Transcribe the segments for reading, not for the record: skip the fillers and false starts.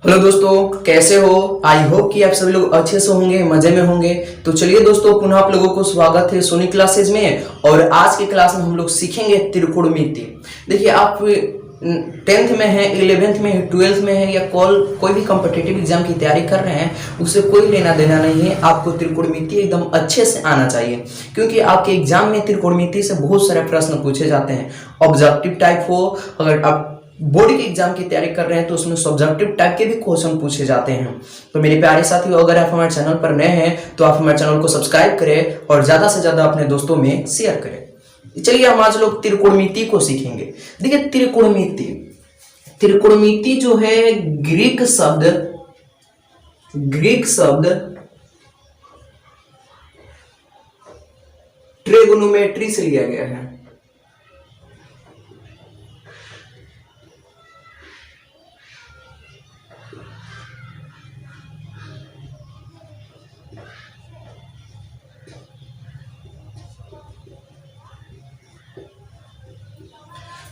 Hello दोस्तों, कैसे हो? आई होप कि आप सभी लोग अच्छे से होंगे, मजे में होंगे। तो चलिए दोस्तों, पुनः आप लोगों को स्वागत है सोनी क्लासेज में। और आज के क्लास में हम लोग सीखेंगे त्रिकोणमिति। देखिए, आप 10th में है, 11th में है, 12th में है या कोई भी कॉम्पिटिटिव एग्जाम की तैयारी कर रहे हैं, उससे कोई लेना देना नहीं है। आपको त्रिकोणमिति एकदम अच्छे से आना चाहिए, क्योंकि आपके एग्जाम में त्रिकोणमिति से बहुत सारे प्रश्न पूछे जाते हैं। ऑब्जेक्टिव टाइप हो, अगर आप बोर्ड के एग्जाम की तैयारी कर रहे हैं तो उसमें सब्जेक्टिव टाइप के भी क्वेश्चन पूछे जाते हैं। तो मेरे प्यारे साथियों, अगर आप हमारे चैनल पर नए हैं तो आप हमारे चैनल को सब्सक्राइब करें और ज्यादा से ज्यादा अपने दोस्तों में शेयर करें। चलिए, हम आज लोग त्रिकोणमिति को सीखेंगे। देखिए, त्रिकोणमिति जो है ग्रीक शब्द ट्रिगोनोमेट्री से लिया गया है।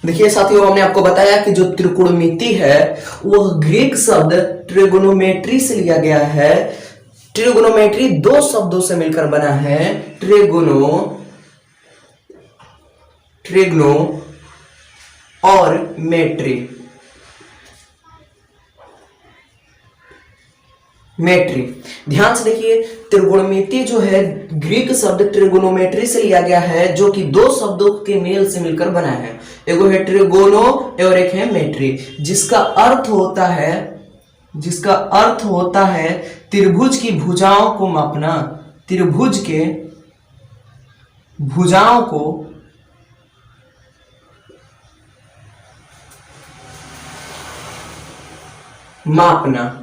देखिए साथियों, हमने आपको बताया कि जो त्रिकोणमिति है वह ग्रीक शब्द ट्रिगोनोमेट्री से लिया गया है। ट्रिगोनोमेट्री दो शब्दों से मिलकर बना है, ट्रिग्नो और मेट्री। ध्यान से देखिए, त्रिकोणमिति जो है ग्रीक शब्द ट्रिगोनोमेट्री से लिया गया है, जो कि दो शब्दों के मेल से मिलकर बना है। एक है ट्रिगोनो और एक है मेट्री, जिसका अर्थ होता है त्रिभुज की भुजाओं को मापना। त्रिभुज के भुजाओं को मापना।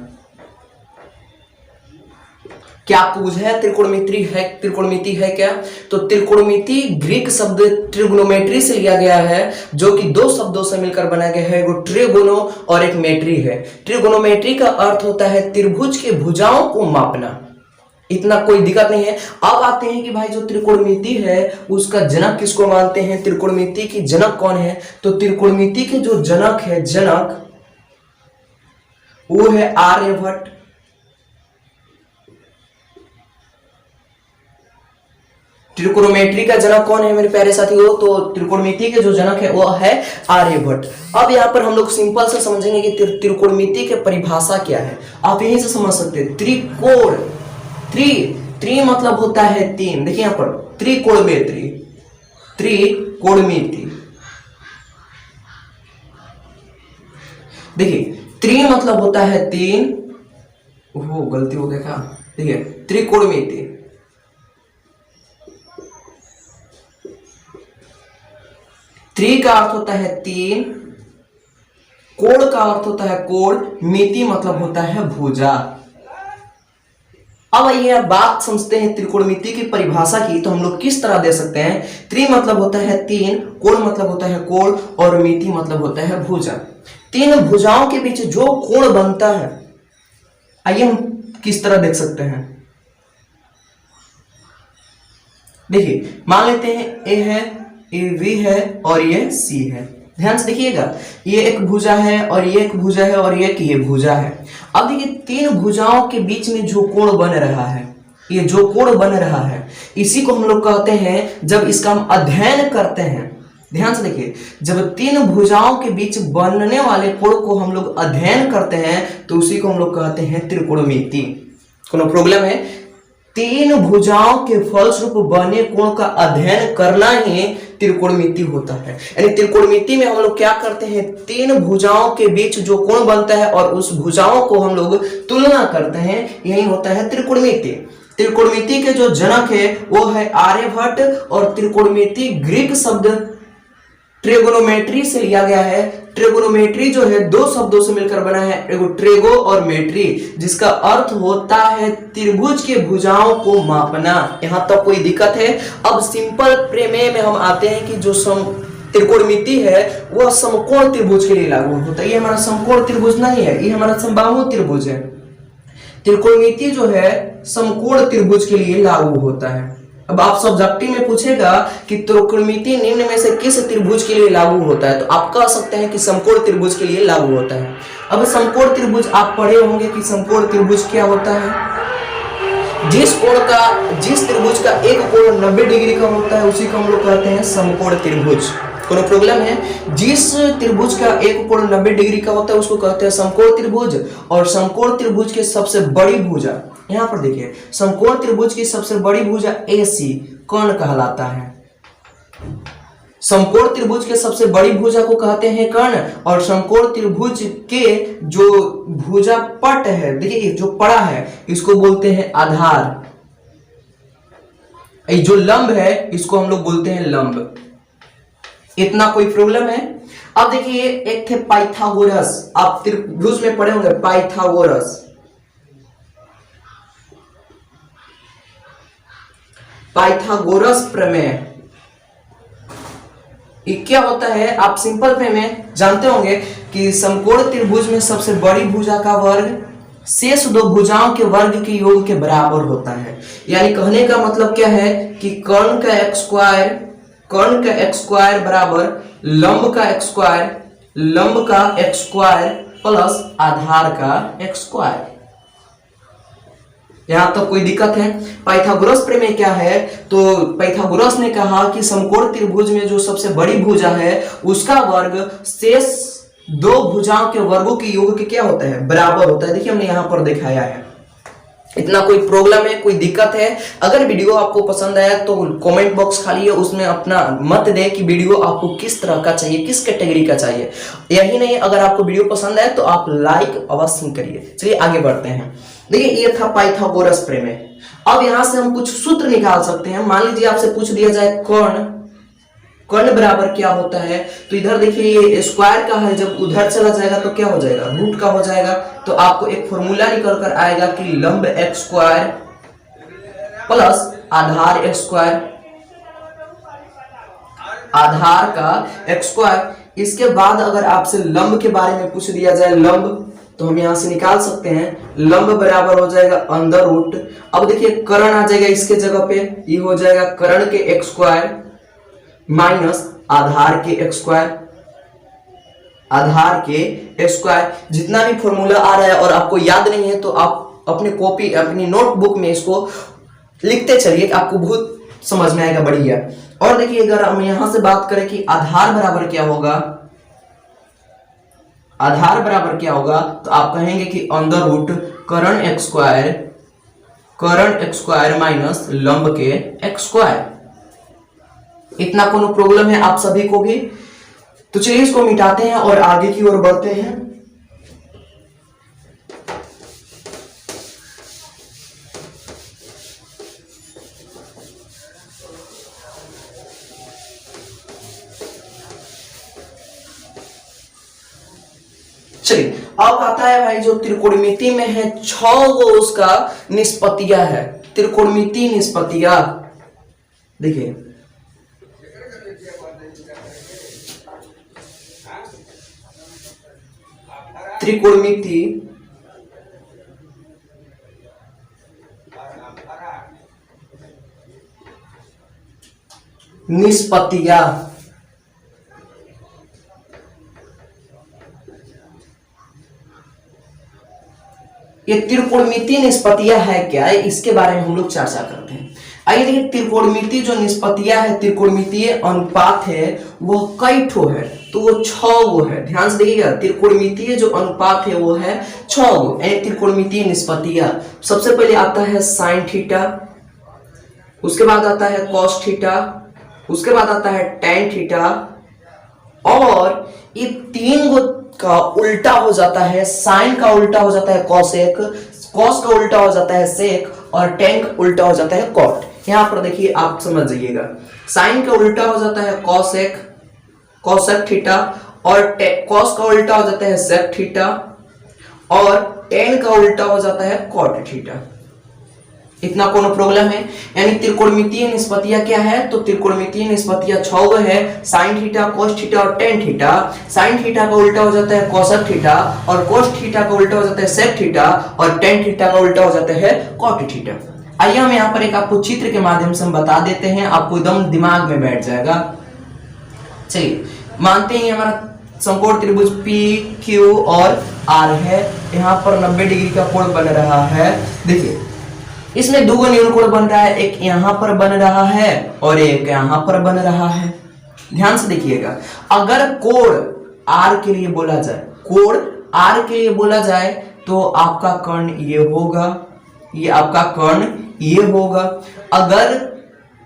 क्या आपको बुझाया त्रिकोणमिति है क्या? तो त्रिकोणमिति ग्रीक शब्द ट्रिगोनोमेट्री से लिया गया है, जो कि दो शब्दों से मिलकर बनाया गया है। वो ट्रिगोनो और एक मेट्री है। ट्रिगोनोमेट्री का अर्थ होता है त्रिभुज के भुजाओं को मापना। इतना कोई दिक्कत नहीं है। अब आते हैं कि भाई जो त्रिकोणमिति है उसका जनक किसको मानते हैं, त्रिकोणमिति की जनक कौन है? तो त्रिकोणमिति के जो जनक वो है आर्यभट्ट। त्रिकोणमिति का जनक कौन है मेरे प्यारे साथियों? तो त्रिकोणमिति के जो जनक है वो है आर्यभट्ट। अब यहाँ पर हम लोग सिंपल से समझेंगे कि त्रिकोणमिति की परिभाषा क्या है। आप यहीं से समझ सकते हैं। त्रिकोण, त्रि मतलब होता है तीन। देखिए यहाँ पर त्रिकोणमिति। देखिए, त्रि मतलब होता है तीन। वो गलती हो गया क्या? देखिए, त्रिकोणमिति, त्रि का अर्थ होता है तीन, कोण का अर्थ होता है कोण, मिति मतलब होता है भुजा। अब ये बात समझते हैं त्रिकोणमिति की परिभाषा की, तो हम लोग किस तरह दे सकते हैं। त्रि मतलब होता है तीन, कोण मतलब होता है कोण और मिति मतलब होता है भुजा। तीन भुजाओं के बीच जो कोण बनता है, आइए हम किस तरह देख सकते हैं। देखिए, मान लेते हैं ए है, ये V है और ये C है। ध्यान से देखिएगा, ये एक भुजा है और ये एक भुजा है और ये भुजा है। अब देखिए, तीन भुजाओं के बीच में जो कोण बन रहा है, ये जो कोण बन रहा है, इसी को हम लोग कहते हैं, जब इसका हम अध्ययन करते हैं। ध्यान से देखिए, जब तीन भुजाओं के बीच बनने वाले कोण को हम लोग अध्ययन करते हैं तो उसी को हम लोग कहते हैं त्रिकोणमिति। कोनो प्रॉब्लम है? तीन भुजाओं के फलस्वरूप बने कोण का अध्ययन करना ही त्रिकोणमिति होता है। यानी त्रिकोणमिति में हम लोग क्या करते हैं, तीन भुजाओं के बीच जो कोण बनता है और उस भुजाओं को हम लोग तुलना करते हैं, यही होता है त्रिकोणमिति। त्रिकोणमिति के जो जनक है वो है आर्यभट्ट और त्रिकोणमिति ग्रीक शब्द ट्रिगोनोमेट्री से लिया गया है। ट्रिगोनोमेट्री जो है दो शब्दों से मिलकर बना है, एगो ट्रेगो और मेट्री, जिसका अर्थ होता है त्रिभुज के भुजाओं को मापना। यहां तक कोई दिक्कत है? अब सिंपल प्रमेय में हम आते हैं कि जो त्रिकोणमिति है वह समकोण त्रिभुज के लिए लागू होता है। ये हमारा समकोण त्रिभुज नहीं है, ये हमारा समबाहु त्रिभुज है। त्रिकोणमिति जो है समकोण त्रिभुज के लिए लागू होता है। अब आप सब्जेक्टिव में पूछेगा कि त्रिकोणमिति निम्न में से किस त्रिभुज के लिए लागू होता है, तो आप कह सकते हैं कि समकोण त्रिभुज के लिए लागू होता है। अब समकोण त्रिभुज आप पढ़े होंगे कि समकोण त्रिभुज क्या होता है। जिस त्रिभुज का एक कोण 90 डिग्री का होता है उसी को हम लोग कहते हैं समकोण त्रिभुज। कोई प्रॉब्लम है? जिस त्रिभुज का एक कोण 90 डिग्री का होता है उसको कहते हैं समकोण त्रिभुज। और समकोण त्रिभुज की सबसे बड़ी भुजा, यहां पर देखिए, समकोण त्रिभुज की सबसे बड़ी भुजा AC कर्ण कहलाता है। समकोण त्रिभुज के सबसे बड़ी भुजा को कहते हैं कर्ण, और समकोण त्रिभुज के जो भुजा पट है, देखिए जो पड़ा है, इसको बोलते हैं आधार। जो लंब है इसको हम लोग बोलते हैं लंब। इतना कोई प्रॉब्लम है? अब देखिए एक थे पाइथागोरस, आप त्रिभुज में पढ़े होंगे पाइथागोरस। पाइथागोरस प्रमेय ये क्या होता है? आप सिंपल वे में जानते होंगे कि समकोण त्रिभुज में सबसे बड़ी भुजा का वर्ग शेष दो भुजाओं के वर्ग के योग के बराबर होता है। यानी कहने का मतलब क्या है कि कर्ण का x स्क्वायर बराबर लंब का x स्क्वायर प्लस आधार का x स्क्वायर। यहां तक कोई दिक्कत है? पाइथागोरस प्रमेय क्या है? तो पाइथागोरस ने कहा कि समकोण त्रिभुज में जो सबसे बड़ी भुजा है उसका वर्ग शेष दो भुजाओं के वर्गों के योग के क्या होता है? बराबर होता है। देखिए हमने यहां पर दिखाया है। इतना कोई प्रॉब्लम है, कोई दिक्कत है? अगर वीडियो आपको पसंद आया तो कमेंट बॉक्स खाली है, उसमें अपना मत दे कि वीडियो आपको किस तरह का चाहिए, किस कैटेगरी का चाहिए। यही नहीं, अगर आपको वीडियो पसंद आए तो आप लाइक अवश्य करिए। चलिए आगे बढ़ते हैं। देखिए ये था पाइथागोरस प्रमेय। अब यहां से हम कुछ सूत्र निकाल सकते हैं। मान लीजिए आपसे पूछ दिया जाए कर्ण बराबर क्या होता है, तो इधर देखिए ये स्क्वायर का है, जब उधर चला जाएगा तो क्या हो जाएगा? रूट का हो जाएगा। तो आपको एक फॉर्मूला निकल कर आएगा कि लंब x स्क्वायर प्लस आधार x स्क्वायर, आधार का x स्क्वायर। इसके बाद अगर आपसे लंब के बारे में पूछ दिया जाए लंब, तो हम यहां से निकाल सकते हैं लंब बराबर हो जाएगा अंडर रूट। अब देखिए कर्ण आ जाएगा इसके जगह पे, ये हो जाएगा कर्ण के x स्क्वायर माइनस आधार के x स्क्वायर, आधार के x स्क्वायर। जितना भी फॉर्मूला आ रहा है और आपको याद नहीं है तो आप अपने कॉपी, अपनी नोटबुक में इसको लिखते चलिए, आपको बहुत समझ में आएगा, बढ़िया। और देखिए अगर हम यहां से बात करें कि आधार बराबर क्या होगा, आधार बराबर क्या होगा, तो आप कहेंगे कि अंडर रूट कर्ण x स्क्वायर माइनस लंब के x स्क्वायर। इतना कोनो प्रॉब्लम है आप सभी को भी? तो चलिए इसको मिटाते हैं और आगे की ओर बढ़ते हैं। चलिए अब आता है भाई जो त्रिकोणमिति में है 6 वो उसका निष्पत्तियां है। त्रिकोणमिति निष्पत्तियां देखिए, त्रिकोणमिति निष्पत्तियां, ये त्रिकोणमिति निष्पत्तियां है क्या, इसके बारे में हम लोग चर्चा करते हैं। आइए देखिए, त्रिकोणमिति जो निष्पत्तियां है, त्रिकोणमितीय अनुपात है, वो कई ठो है, तो वो 6 वो है। ध्यान से देखिएगा, त्रिकोणमितीय जो अनुपात है वो है 6 वो, यानी त्रिकोणमितीय निष्पत्तियां। सबसे पहले आता है साइन थीटा, उसके बाद आता है कॉस थीटा, उसके बाद आता है टेन थीटा, और ये 3 गो का उल्टा हो जाता है। साइन का उल्टा हो जाता है कॉसेक, कॉस का उल्टा हो जाता है सेक, और टेन का उल्टा हो जाता है कॉट। यहां पर देखिए आप समझ जाइएगा, साइन का उल्टा हो जाता है कॉसेक, कॉसेक थीटा, और कॉस का उल्टा हो जाता है सेक थीटा, और टेन का उल्टा हो जाता है कॉट थीटा। इतना कोनो प्रॉब्लम है? यानी त्रिकोणमितीय निष्पत्तियां क्या है, तो त्रिकोणमितीय निष्पत्तियां 6 है, साइन थीटा, कॉस थीटा और टेन थीटा। साइन थीटा का उल्टा हो जाता है कॉसेक थीटा, और कॉस थीटा का उल्टा हो जाता है सेक थीटा, और टेन थीटा का उल्टा हो जाता है कॉट थीटा। आइए हम यहाँ पर एक आपको चित्र के माध्यम से हम बता देते हैं, आपको एकदम दिमाग में बैठ जाएगा। चलिए मानते हैं हमारा समकोण त्रिभुज पी क्यू और आर है, यहाँ पर 90 डिग्री का कोण बन रहा है। देखिए इसमें दो न्यून कोण बन रहा है, एक यहाँ पर बन रहा है और एक यहाँ पर बन रहा है। ध्यान से देखिएगा, अगर कोण आर के लिए बोला जाए, कोण आर के लिए बोला जाए तो आपका कर्ण ये होगा, ये आपका कर्ण ये होगा। अगर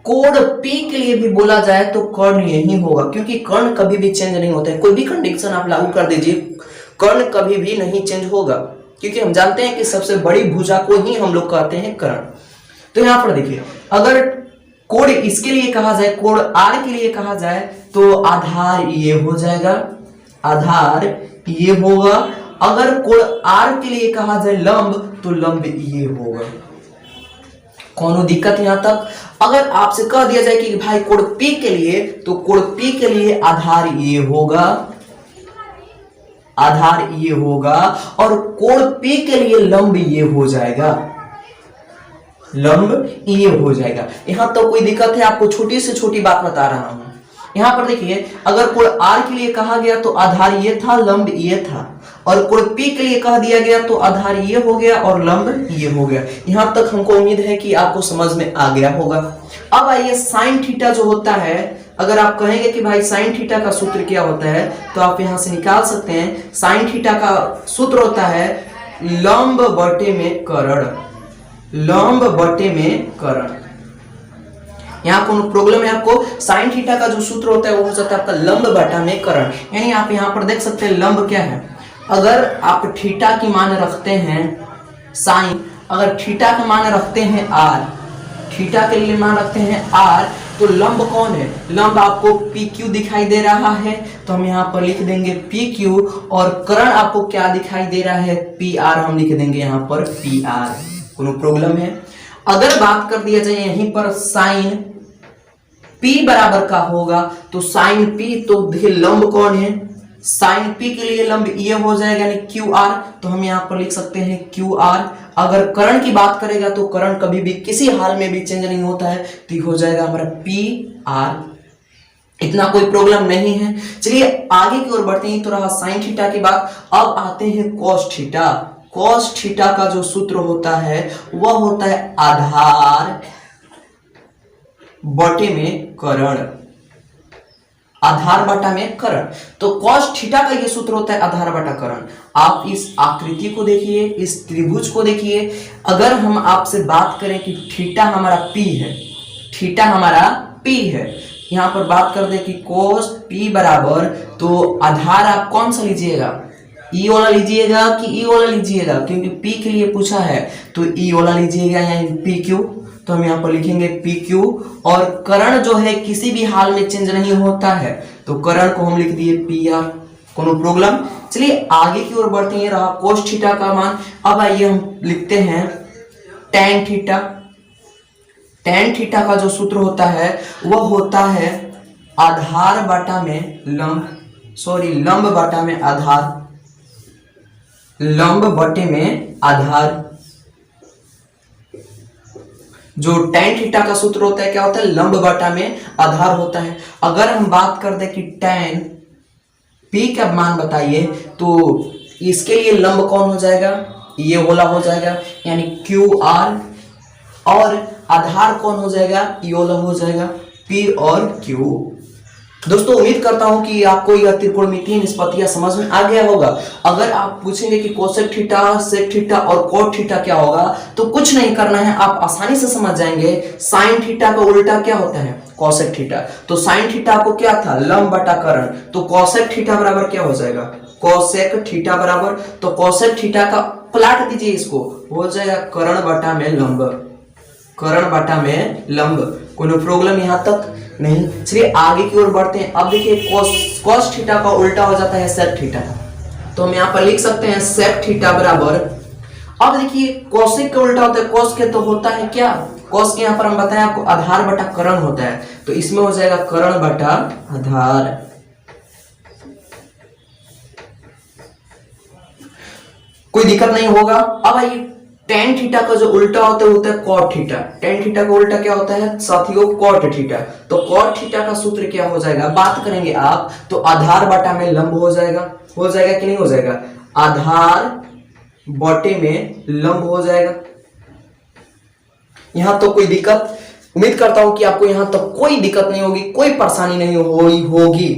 कोण P के लिए भी बोला जाए तो कर्ण यही होगा, क्योंकि कर्ण कभी भी चेंज नहीं होता है। कोई भी कंडीशन आप लागू कर दीजिए, कर्ण कभी भी नहीं चेंज होगा, क्योंकि हम जानते हैं कि सबसे बड़ी भुजा को ही हम लोग कहते हैं कर्ण। तो यहां पर देखिए, अगर कोण इसके लिए कहा जाए, कोण R के लिए कहा जाए तो आधार ये हो जाएगा, आधार ये होगा। अगर कोण R के लिए कहा जाए लंब, तो लंब ये होगा। कौनो दिक्कत यहां तक? अगर आपसे कह दिया जाए कि भाई कोण P के लिए, तो कोण P के लिए आधार ये होगा, आधार ये होगा, और कोण P के लिए लंब ये हो जाएगा, लंब ये हो जाएगा। यहां तो कोई दिक्कत है? आपको छोटी से छोटी बात बता रहा हूं। यहां पर देखिए, अगर कोण R के लिए कहा गया तो आधार ये था, लंब ये था, और कोण P के लिए कह दिया गया तो आधार ये हो गया और लंब ये हो गया। यहां तक हमको उम्मीद है कि आपको समझ में आ गया होगा। अब आइए साइन थीटा जो होता है, अगर आप कहेंगे कि भाई साइन थीटा का सूत्र क्या होता है, तो आप यहां से निकाल सकते हैं। साइन थीटा का सूत्र होता है लंब बटे में कर्ण, लंब बटे में कर्ण। यहाँ कोनो प्रॉब्लम है आपको? साइन थीटा का जो सूत्र होता है वो हो जाता है आपका लंब बटा में कर्ण। यानी आप यहाँ पर देख सकते हैं लंब क्या है। अगर आप थीटा की मान रखते हैं साइन, अगर थीटा का मान रखते हैं आर, थीटा के लिए मान रखते हैं आर, तो लंब कौन है? लंब आपको पी क्यू दिखाई दे रहा है, तो हम यहाँ पर लिख देंगे पी क्यू, और कर्ण आपको क्या दिखाई दे रहा है? पी आर, हम लिख देंगे यहाँ पर पी आर। कोनो प्रॉब्लम है? अगर बात कर दिया जाए यहीं पर साइन P बराबर का होगा, तो साइन P, तो देखिए लंब कौन है? साइन P के लिए लंब ये हो जाएगा, यानी क्यू आर, तो हम यहाँ पर लिख सकते हैं क्यू आर। अगर कर्ण की बात करेगा तो कर्ण कभी भी किसी हाल में भी चेंज नहीं होता है, तो ये हो जाएगा हमारा पी आर। इतना कोई प्रॉब्लम नहीं है। चलिए आगे की ओर बढ़ते हैं। तो रहा साइन थीटा की बात। अब आते हैं कॉस थीटा। कॉस थीटा का जो सूत्र होता है वह होता है आधार बटे में कर्ण, आधार बटा में कर्ण। तो कॉस थीटा का ये सूत्र होता है आधार बटा कर्ण। आप इस आकृति को देखिए, इस त्रिभुज को देखिए। अगर हम आपसे बात करें कि थीटा हमारा P है, थीटा हमारा P है, यहां पर बात कर दे कि cos P बराबर, तो आधार आप कौन सा लीजिएगा? ई वाला लीजिएगा कि ई वाला लीजिएगा? क्योंकि P के लिए पूछा है तो ई वाला लीजिएगा, यानी PQ। तो हम यहाँ पर लिखेंगे PQ, और कर्ण जो है किसी भी हाल में चेंज नहीं होता है, तो कर्ण को हम लिख दिए PR। कोनो प्रॉब्लम? चलिए आगे की ओर बढ़ते हैं। रहा cos थीटा का मान। अब आइए हम लिखते हैं tan थीटा। tan थीटा का जो सूत्र होता है वह होता है आधार बटा में लंब, लंब बटा में आधार, लंब बटे में आधार। जो tan थीटा का सूत्र होता है क्या होता है? लंब बटा में आधार होता है। अगर हम बात कर दे कि tan P का मान बताइए, तो इसके लिए लंब कौन हो जाएगा? ये वाला हो जाएगा, यानी QR, और आधार कौन हो जाएगा? ये वाला हो जाएगा, P और Q। दोस्तों उम्मीद करता हूं कि आपको यह त्रिकोणमितीय निष्पत्तियां समझ में आ गया होगा। अगर आप पूछेंगे कि कोसेक थीटा, सेक थीटा और कोट थीटा क्या होगा, तो कुछ नहीं करना है, आप आसानी से समझ जाएंगे। साइन थीटा का उल्टा क्या होता है? Cosec theta. तो साइन थीटा को क्या था? लंब बटा कर्ण। तो कोसेक थीटा बराबर क्या हो जाएगा? कोसेक थीटा बराबर, तो कोसेक थीटा का पलट दीजिए, इसको हो जाएगा कर्ण बटा में लंब, कर्ण बटा में लंब। कोई प्रॉब्लम यहां तक नहीं? चलिए आगे की ओर बढ़ते हैं। अब देखिए cos थीटा का उल्टा हो जाता है sec थीटा, तो हम यहाँ पर लिख सकते हैं sec थीटा बराबर। अब देखिए cosec का उल्टा होता है cos के, तो होता है क्या? cos के यहाँ पर हम बताएं आपको आधार बटा कर्ण होता है, तो इसमें हो जाएगा कर्ण बटा आधार। कोई दिक्कत नहीं होगा। अब आइए टेन थीटा का जो उल्टा होता है कॉट थीटा। टेन थीटा का उल्टा क्या होता है साथियों, कॉट थीटा। तो कॉट थीटा का सूत्र क्या हो जाएगा, बात करेंगे आप तो आधार बटा में लंब हो जाएगा कि नहीं हो जाएगा, आधार बटे में लंब हो जाएगा। यहां तो कोई दिक्कत, उम्मीद करता हूं कि आपको यहां तक कोई दिक्कत नहीं होगी, कोई परेशानी नहीं होगी,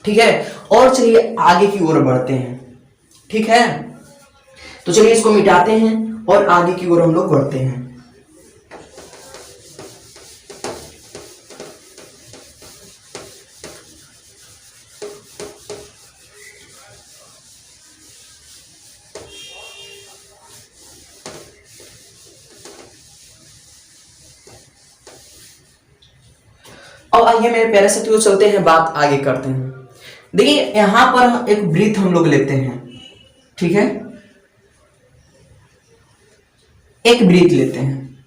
ठीक है। और चलिए आगे की ओर बढ़ते हैं, ठीक है। तो चलिए इसको मिटाते हैं और आगे की ओर हम लोग बढ़ते हैं। अब आइए मेरे प्यारे साथियों चलते हैं, बात आगे करते हैं। देखिए यहां पर एक वृत्त हम लोग लेते हैं, ठीक है, एक वृत्त लेते हैं।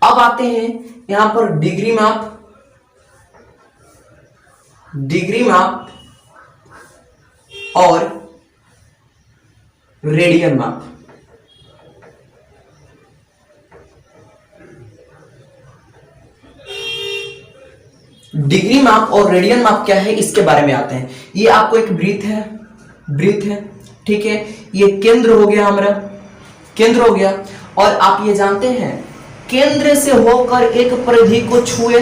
अब आते हैं यहां पर डिग्री माप और रेडियन माप। डिग्री माप और रेडियन माप क्या है इसके बारे में आते हैं। ये आपको एक वृत्त है, ठीक है, ये केंद्र हो गया, हमारा केंद्र हो गया। और आप ये जानते हैं केंद्र से होकर एक परिधि को छुए,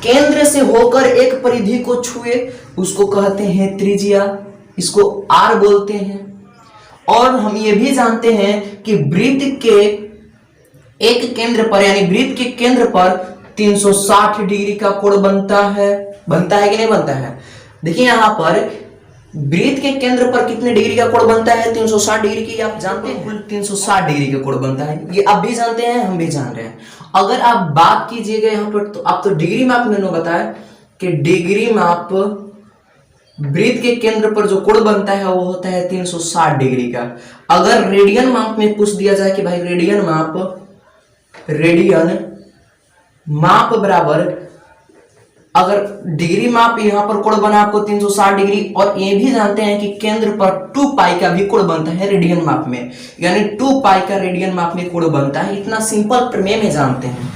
केंद्र से होकर एक परिधि को छुए उसको कहते हैं त्रिज्या, इसको आर बोलते हैं। और हम ये भी जानते हैं कि वृत्त के एक केंद्र पर यानी वृत्त के केंद्र पर 360 डिग्री का कोण बनता है कि नहीं बनता है। देखिए यहां पर वृत्त के केंद्र पर कितने डिग्री का कोण बनता है, 360 डिग्री की, आप जानते हैं, कुल 360 डिग्री का कोण बनता है। ये आप भी जानते हैं, हम भी जान रहे हैं। अगर आप बात कीजिएगा यहाँ पर तो आप तो डिग्री माप मैंने बताया कि डिग्री माप वृत्त के केंद्र पर जो कोण बनता है वो होता है 360 डिग्री का। अगर रेडियन माप में पूछ दिया जाए कि भाई रेडियन माप बराबर, अगर डिग्री माप यहां पर कोण बना आपको 360 डिग्री, और ये भी जानते हैं कि केंद्र पर 2 पाई का भी कोण बनता है रेडियन माप में, यानी 2 पाई का रेडियन माप में कोण बनता है। इतना सिंपल प्रमेय में जानते हैं।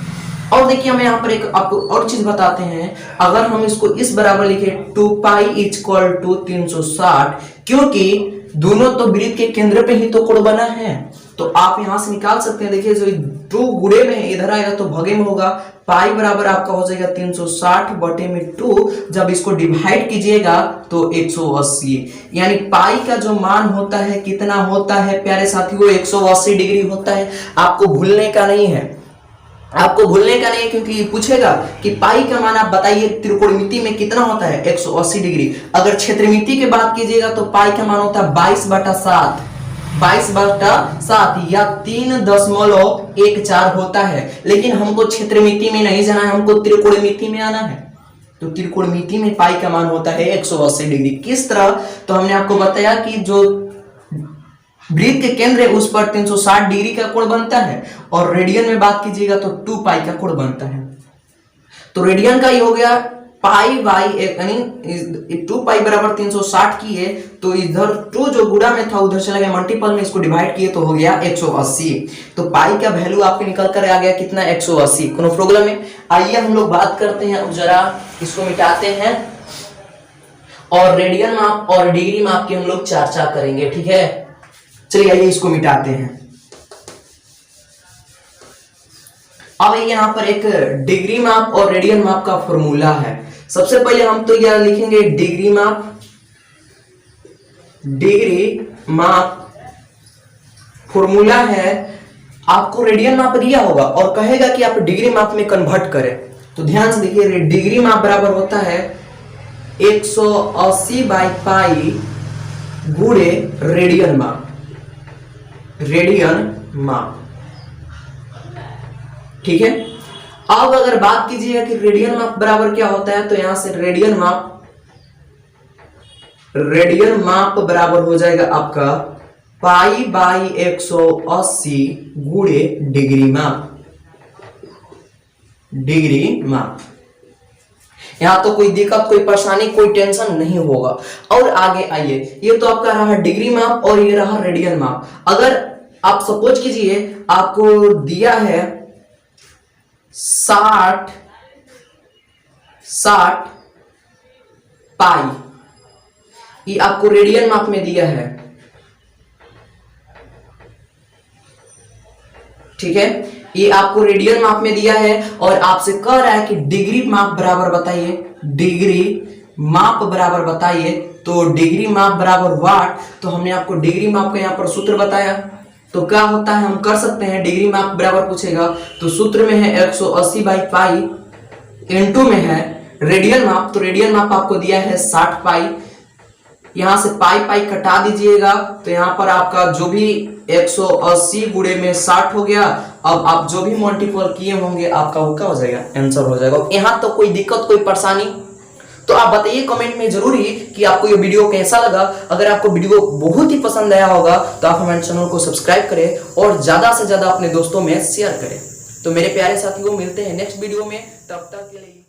और देखिए हम यहाँ पर एक आपको और चीज बताते हैं, अगर हम इसको इस बराबर लिखे 2 पाई इक्वल टू 360, क्योंकि दोनों तो वृत्त के केंद्र पे ही तो कोण बना है, तो आप यहां से निकाल सकते हैं। देखिए जो 2 गुणे में इधर आएगा तो भगे में होगा, पाई बराबर आपका हो जाएगा 360 बटे में 2, जब इसको डिवाइड कीजिएगा तो 180, यानी पाई का जो मान होता है कितना होता है प्यारे साथियों, 180 डिग्री होता है। आपको भूलने का नहीं है, क्योंकि पूछेगा कि पाई का मान आप बताइए त्रिकोणमिति में कितना होता है, 180 डिग्री। अगर क्षेत्रमिति की बात कीजिएगा तो पाई का मान होता है 22/7 या 3.14 होता है। लेकिन हमको क्षेत्रमिति में नहीं जाना है, हमको त्रिकोणमिति में आना है। तो त्रिकोणमिति में पाई का मान होता है 180 डिग्री। किस तरह, तो हमने आपको बताया कि जो वृत्त के केंद्र है उस पर 360 डिग्री का कोण बनता है, और रेडियन में बात कीजिएगा तो 2 पाई का कोण बनता है। तो रेडियन का ही हो गया पाई बाई यानी 2 पाई बराबर 360 की है, तो इधर 2 जो गुणा में था उधर चला गया मल्टीपल में, इसको डिवाइड किए तो हो गया 180। तो पाई का वैल्यू आपके निकल कर आ गया कितना, 180। कोनो प्रॉब्लम है? आइए हम लोग बात करते हैं, अब जरा इसको मिटाते हैं और रेडियन माप और डिग्री माप की हम लोग चर्चा करेंगे, ठीक है। चलिए आइए इसको मिटाते हैं। अब यहाँ पर एक डिग्री माप और रेडियन माप का फॉर्मूला है। सबसे पहले हम तो यह लिखेंगे डिग्री माप फॉर्मूला है, आपको रेडियन माप दिया होगा और कहेगा कि आप डिग्री माप में कन्वर्ट करें। तो ध्यान से देखिए, डिग्री माप बराबर होता है 180 बाई पाई गुणे रेडियन माप, ठीक है। अब अगर बात कीजिएगा कि रेडियन माप बराबर क्या होता है, तो यहां से रेडियन माप बराबर हो जाएगा आपका पाई बाई 180 गुणे डिग्री माप। यहां तो कोई दिक्कत, कोई परेशानी, कोई टेंशन नहीं होगा। और आगे आइए, ये तो आपका रहा डिग्री माप और ये रहा रेडियन माप। अगर आप सपोज कीजिए आपको दिया है 60 पाई, ये आपको रेडियन माप में दिया है, ठीक है, ये आपको रेडियन माप में दिया है और आपसे कह रहा है कि डिग्री माप बराबर बताइए, डिग्री माप बराबर बताइए। तो डिग्री माप बराबर वाट, तो हमने आपको डिग्री माप का यहां पर सूत्र बताया। तो क्या होता है, हम कर सकते हैं, डिग्री माप बराबर पूछेगा तो सूत्र में है 180 बाई पाई, इनटू में है रेडियन माप, तो रेडियन माप आपको दिया है 60 पाई, यहां से पाई पाई कटा दीजिएगा तो यहां पर आपका जो भी 180 गुणे में 60 हो गया। अब आप जो भी मल्टीपल किए होंगे आपका वो क्या हो जाएगा, आंसर हो जाएगा। यहां तो कोई दिक्कत कोई परेशानी, तो आप बताइए कमेंट में जरूरी कि आपको ये वीडियो कैसा लगा। अगर आपको वीडियो बहुत ही पसंद आया होगा तो आप हमारे चैनल को सब्सक्राइब करें और ज्यादा से ज्यादा अपने दोस्तों में शेयर करें। तो मेरे प्यारे साथियों, मिलते हैं नेक्स्ट वीडियो में, तब तक के लिए